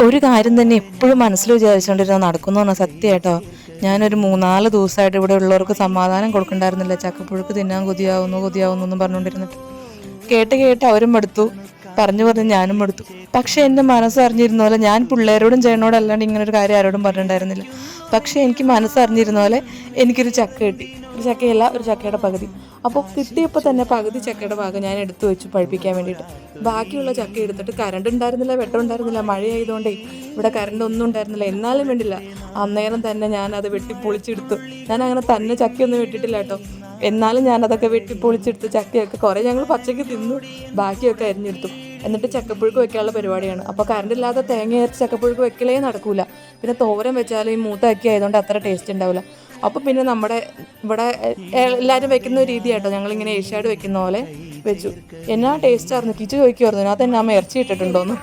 ഒരു കാര്യം തന്നെ എപ്പോഴും മനസ്സിൽ വിചാരിച്ചുകൊണ്ടിരുന്ന നടക്കുന്നു പറഞ്ഞാൽ സത്യം കേട്ടോ. ഞാനൊരു 3-4 ദിവസമായിട്ട് ഇവിടെ ഉള്ളവർക്ക് സമാധാനം കൊടുക്കണ്ടായിരുന്നില്ല. ചക്കപ്പുഴുക്ക് തിന്നാൻ കൊതിയാവുന്നു എന്നും പറഞ്ഞുകൊണ്ടിരുന്നിട്ട് കേട്ട് അവരും മടുത്തു, പറഞ്ഞു ഞാനും മടുത്തു. പക്ഷെ എൻ്റെ മനസ്സറിഞ്ഞിരുന്ന പോലെ ഞാൻ പിള്ളേരോടും ചേട്ടനോടല്ലാണ്ട് ഇങ്ങനൊരു കാര്യം ആരോടും പറഞ്ഞിട്ടുണ്ടായിരുന്നില്ല. പക്ഷെ എനിക്ക് മനസ്സറിഞ്ഞിരുന്ന പോലെ എനിക്കൊരു ചക്ക കിട്ടി. ഒരു ചക്കയല്ല, ഒരു ചക്കയുടെ പകുതി. അപ്പോൾ കിട്ടിയപ്പോൾ തന്നെ പകുതി ചക്കയുടെ ഭാഗം ഞാൻ എടുത്തു വെച്ചു പഴുപ്പിക്കാൻ വേണ്ടിയിട്ട്. ബാക്കിയുള്ള ചക്ക എടുത്തിട്ട് കറണ്ട് ഉണ്ടായിരുന്നില്ല, വെട്ടം ഉണ്ടായിരുന്നില്ല, മഴയായതുകൊണ്ടേ ഇവിടെ കറണ്ട് ഒന്നും ഉണ്ടായിരുന്നില്ല. എന്നാലും വേണ്ടില്ല, അന്നേരം തന്നെ ഞാനത് വെട്ടിപ്പൊളിച്ചെടുത്തു. ഞാൻ അങ്ങനെ തന്നെ ചക്കയൊന്നും വെട്ടിയിട്ടില്ല കേട്ടോ. എന്നാലും ഞാനതൊക്കെ വെട്ടിപ്പൊളിച്ചെടുത്ത് ചക്കയൊക്കെ കുറേ ഞങ്ങൾ പച്ചയ്ക്ക് തിന്നു, ബാക്കിയൊക്കെ അരിഞ്ഞെടുത്തു. എന്നിട്ട് ചക്കപ്പുഴുക്ക് വെക്കാനുള്ള പരിപാടിയാണ്. അപ്പോൾ കറണ്ട് ഇല്ലാതെ തേങ്ങ അരച്ച് ചക്കപ്പുഴുക്ക് വെക്കലേ നടക്കൂല. പിന്നെ തോരൻ വെച്ചാലും ഈ മൂത്ത അക്കി ആയതുകൊണ്ട് അത്ര ടേസ്റ്റ് ഉണ്ടാവില്ല. അപ്പോൾ പിന്നെ നമ്മുടെ ഇവിടെ എല്ലാവരും വെക്കുന്ന ഒരു രീതിയാട്ടോ, ഞങ്ങളിങ്ങനെ ഏഷ്യാഡ് വെക്കുന്ന പോലെ വെച്ചു. എന്നാ ടേസ്റ്റ് ആയിരുന്നു. കിച്ചു ചോദിക്കുമായിരുന്നു അതിനകത്ത് തന്നെ അമ്മ ഇറച്ചി ഇട്ടിട്ടുണ്ടോന്ന്.